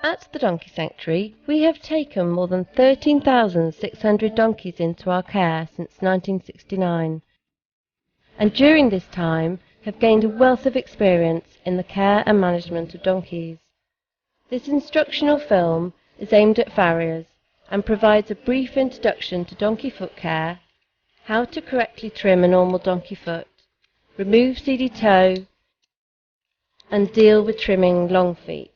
At the Donkey Sanctuary, we have taken more than 13,600 donkeys into our care since 1969, and during this time have gained a wealth of experience in the care and management of donkeys. This instructional film is aimed at farriers and provides a brief introduction to donkey foot care, how to correctly trim a normal donkey foot, remove seedy toe, and deal with trimming long feet.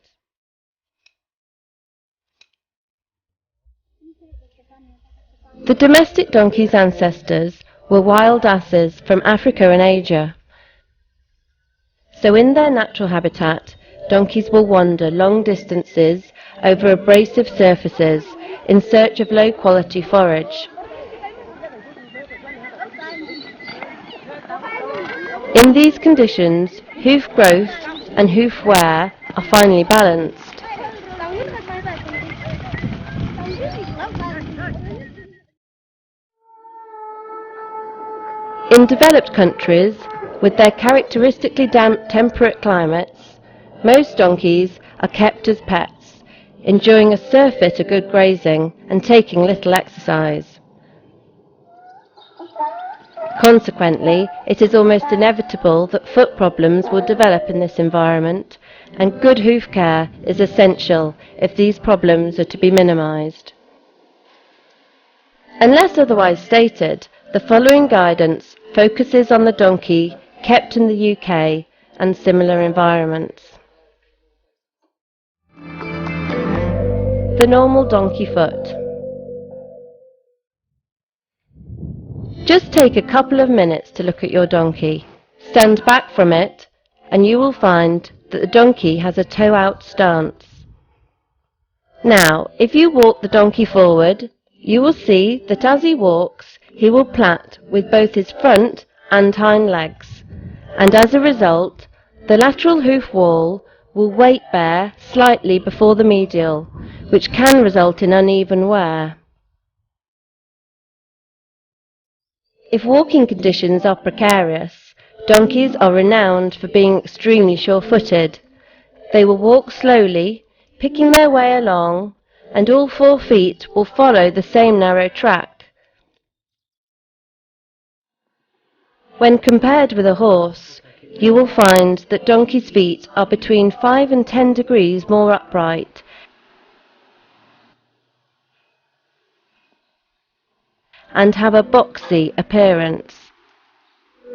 The domestic donkey's ancestors were wild asses from Africa and Asia. So in their natural habitat, donkeys will wander long distances over abrasive surfaces in search of low-quality forage. In these conditions, hoof growth and hoof wear are finely balanced. In developed countries, with their characteristically damp temperate climates, most donkeys are kept as pets, enjoying a surfeit of good grazing and taking little exercise. Consequently, it is almost inevitable that foot problems will develop in this environment, and good hoof care is essential if these problems are to be minimised. Unless otherwise stated, the following guidance focuses on the donkey kept in the UK and similar environments. The normal donkey foot. Just take a couple of minutes to look at your donkey. Stand back from it and you will find that the donkey has a toe-out stance. Now, if you walk the donkey forward, you will see that as he walks, he will plait with both his front and hind legs, and as a result, the lateral hoof wall will weight bear slightly before the medial, which can result in uneven wear. If walking conditions are precarious, donkeys are renowned for being extremely sure-footed. They will walk slowly, picking their way along, and all 4 feet will follow the same narrow track. When compared with a horse, you will find that donkeys' feet are between 5 and 10 degrees more upright, and have a boxy appearance.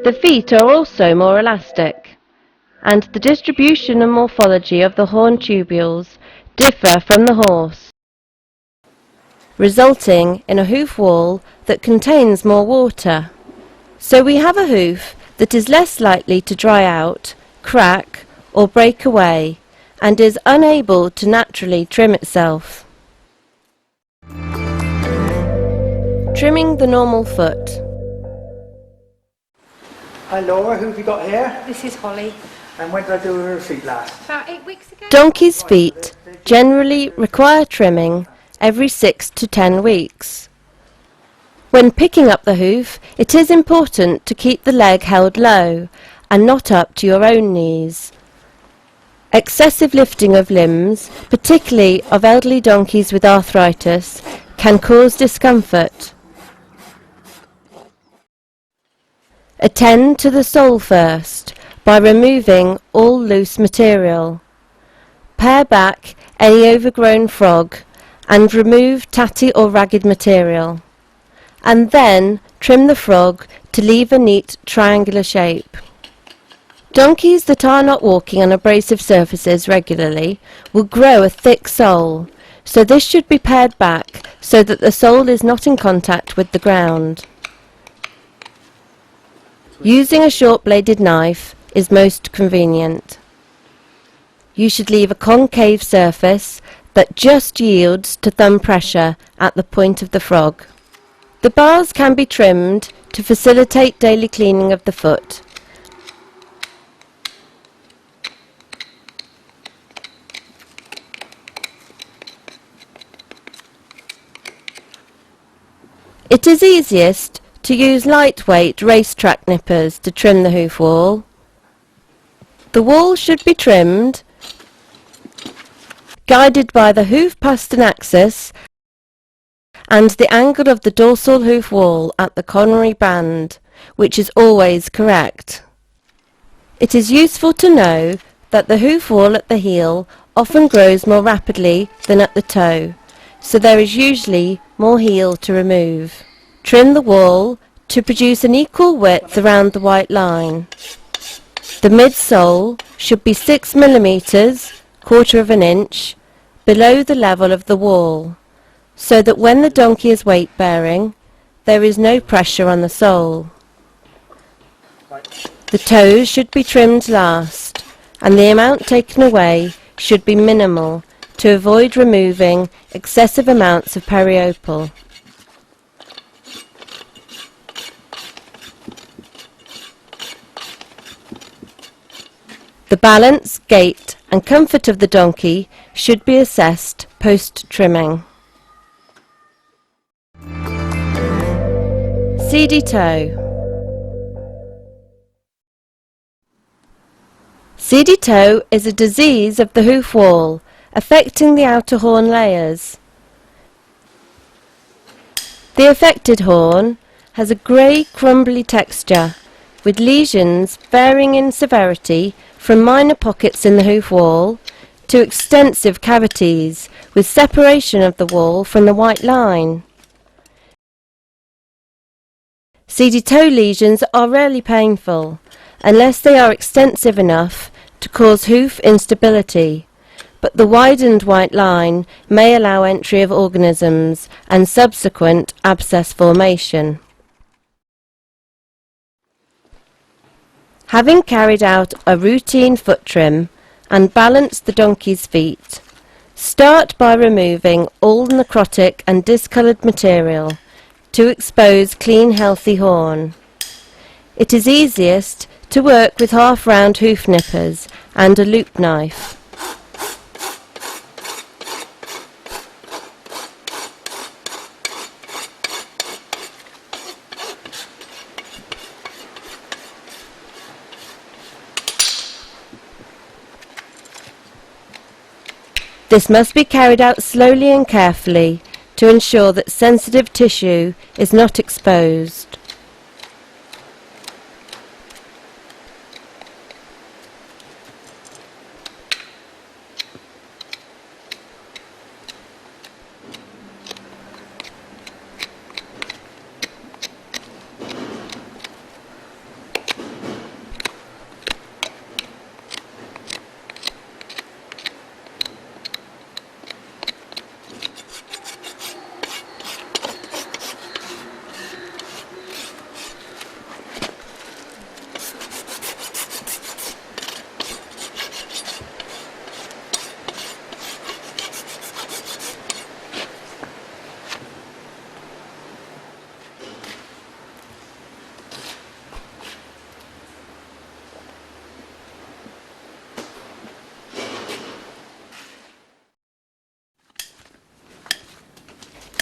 The feet are also more elastic, and the distribution and morphology of the horn tubules differ from the horse, resulting in a hoof wall that contains more water. So we have a hoof that is less likely to dry out, crack, or break away, and is unable to naturally trim itself. Trimming the normal foot. Hi Laura, who have you got here? This is Holly. And when did I do her feet last? About 8 weeks ago. Donkey's feet generally require trimming every 6 to 10 weeks. When picking up the hoof, it is important to keep the leg held low and not up to your own knees. Excessive lifting of limbs, particularly of elderly donkeys with arthritis, can cause discomfort. Attend to the sole first by removing all loose material. Pare back any overgrown frog and remove tatty or ragged material, and then trim the frog to leave a neat triangular shape. Donkeys that are not walking on abrasive surfaces regularly will grow a thick sole, so this should be pared back so that the sole is not in contact with the ground. Using a short-bladed knife is most convenient. You should leave a concave surface that just yields to thumb pressure at the point of the frog. The bars can be trimmed to facilitate daily cleaning of the foot. It is easiest to use lightweight racetrack nippers to trim the hoof wall. The wall should be trimmed guided by the hoof pastern axis and the angle of the dorsal hoof wall at the coronary band, which is always correct. It is useful to know that the hoof wall at the heel often grows more rapidly than at the toe, so there is usually more heel to remove. Trim the wall to produce an equal width around the white line. The midsole should be 6 mm, quarter of an inch, below the level of the wall, so that when the donkey is weight bearing, there is no pressure on the sole. The toes should be trimmed last, and the amount taken away should be minimal to avoid removing excessive amounts of periopal. The balance, gait and comfort of the donkey should be assessed post-trimming. Seedy toe. Seedy toe is a disease of the hoof wall, affecting the outer horn layers. The affected horn has a grey, crumbly texture, with lesions varying in severity from minor pockets in the hoof wall to extensive cavities with separation of the wall from the white line. Seedy toe lesions are rarely painful, unless they are extensive enough to cause hoof instability, but the widened white line may allow entry of organisms and subsequent abscess formation. Having carried out a routine foot trim and balanced the donkey's feet, start by removing all necrotic and discoloured material to expose clean, healthy horn. It is easiest to work with half-round hoof nippers and a loop knife. This must be carried out slowly and carefully to ensure that sensitive tissue is not exposed.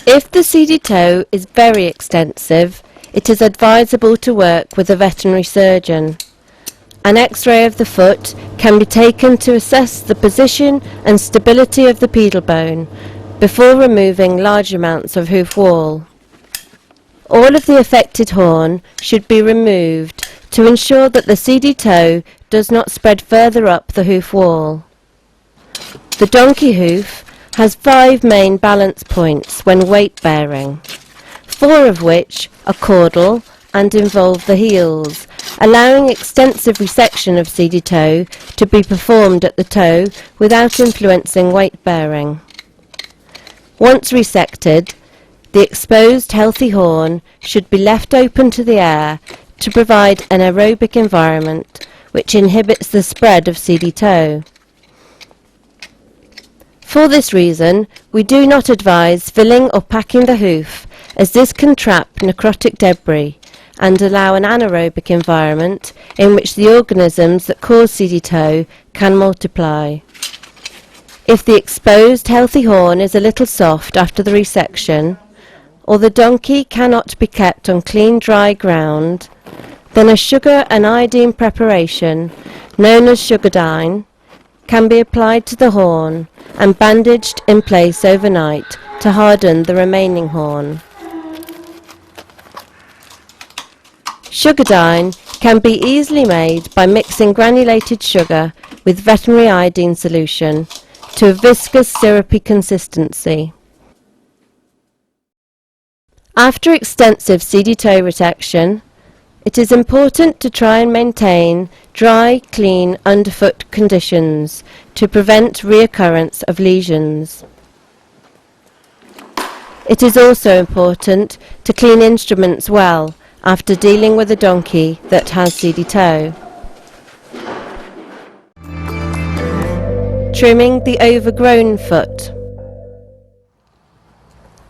If the seedy toe is very extensive, it is advisable to work with a veterinary surgeon. An X-ray of the foot can be taken to assess the position and stability of the pedal bone before removing large amounts of hoof wall. All of the affected horn should be removed to ensure that the seedy toe does not spread further up the hoof wall. The donkey hoof has 5 main balance points when weight bearing, 4 of which are caudal and involve the heels, allowing extensive resection of seedy toe to be performed at the toe without influencing weight bearing. Once resected, the exposed healthy horn should be left open to the air to provide an aerobic environment which inhibits the spread of seedy toe. For this reason, we do not advise filling or packing the hoof, as this can trap necrotic debris and allow an anaerobic environment in which the organisms that cause seedy toe can multiply. If the exposed healthy horn is a little soft after the resection, or the donkey cannot be kept on clean dry ground, then a sugar and iodine preparation, known as sugardyne, can be applied to the horn and bandaged in place overnight to harden the remaining horn. Sugardyne can be easily made by mixing granulated sugar with veterinary iodine solution to a viscous syrupy consistency. After extensive seedy toe resection, it is important to try and maintain dry, clean underfoot conditions to prevent reoccurrence of lesions. It is also important to clean instruments well after dealing with a donkey that has seedy toe. Trimming the overgrown foot.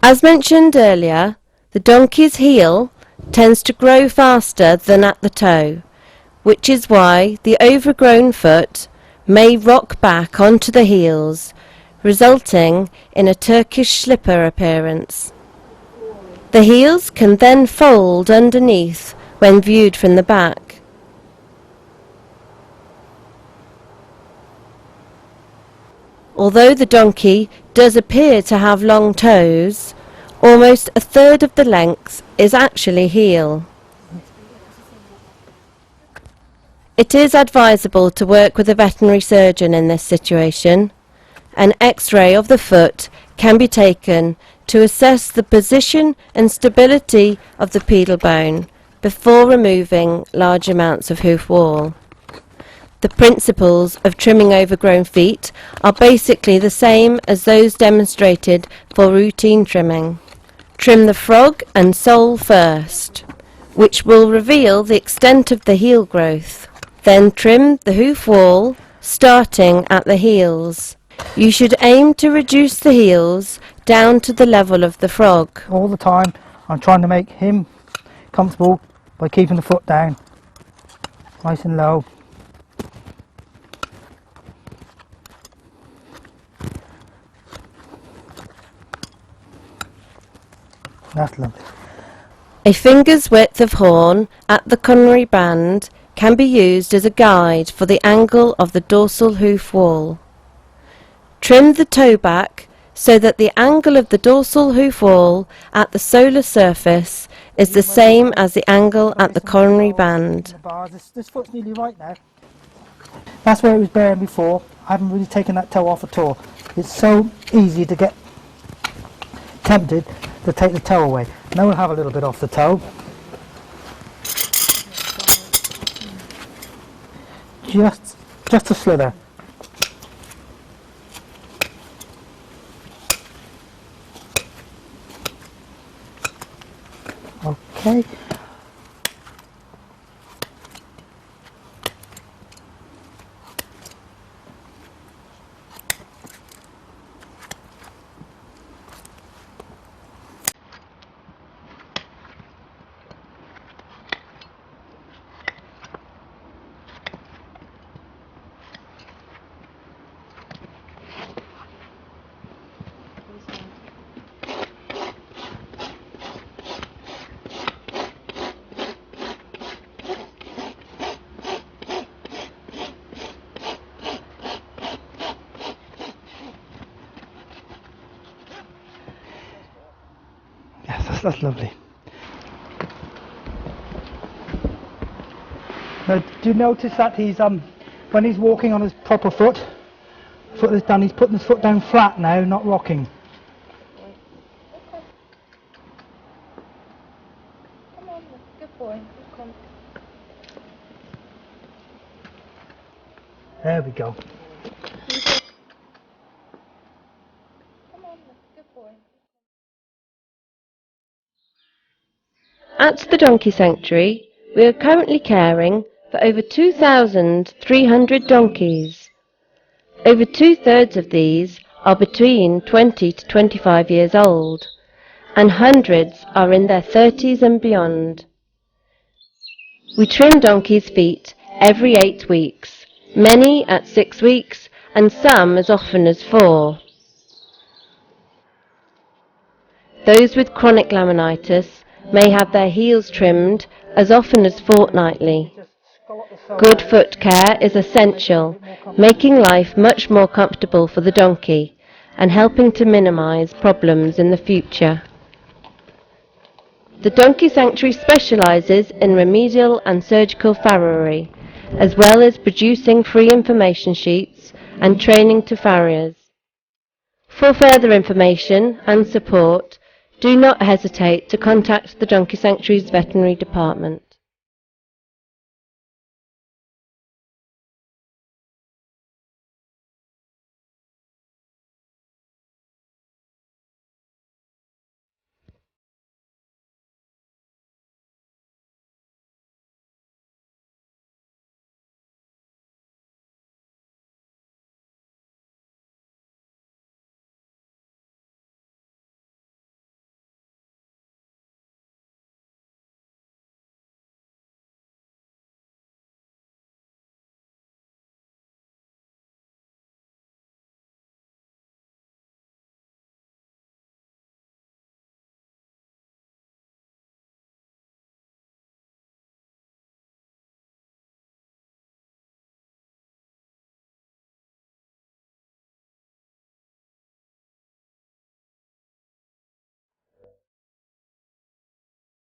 As mentioned earlier, the donkey's heel tends to grow faster than at the toe, which is why the overgrown foot may rock back onto the heels, resulting in a Turkish slipper appearance. The heels can then fold underneath when viewed from the back. Although the donkey does appear to have long toes, almost a third of the length is actually heel. It is advisable to work with a veterinary surgeon in this situation. An X-ray of the foot can be taken to assess the position and stability of the pedal bone before removing large amounts of hoof wall. The principles of trimming overgrown feet are basically the same as those demonstrated for routine trimming. Trim the frog and sole first, which will reveal the extent of the heel growth. Then trim the hoof wall, starting at the heels. You should aim to reduce the heels down to the level of the frog. All the time I'm trying to make him comfortable by keeping the foot down, nice and low. That's lovely. A finger's width of horn at the coronary band can be used as a guide for the angle of the dorsal hoof wall. Trim the toe back so that the angle of the dorsal hoof wall at the solar surface is the same as the angle at the coronary band. This foot's nearly right now. That's where it was bearing before. I haven't really taken that toe off at all. It's so easy to get tempted to take the toe away. Now we'll have a little bit off the toe. Just a slither. Okay. That's lovely. Now, do you notice that he's when he's walking on his proper foot is down, he's putting his foot down flat now, not rocking. Come on, good boy. Come on. There we go. Come on, good boy. At the Donkey Sanctuary, we are currently caring for over 2,300 donkeys. Over two-thirds of these are between 20 to 25 years old, and hundreds are in their 30s and beyond. We trim donkeys' feet every 8 weeks, many at 6 weeks, and some as often as 4. Those with chronic laminitis may have their heels trimmed as often as fortnightly. Just scallop the Good foot care is essential, making life much more comfortable for the donkey and helping to minimise problems in the future. The Donkey Sanctuary specialises in remedial and surgical farriery, as well as producing free information sheets and training to farriers. For further information and support, do not hesitate to contact the Donkey Sanctuary's veterinary department.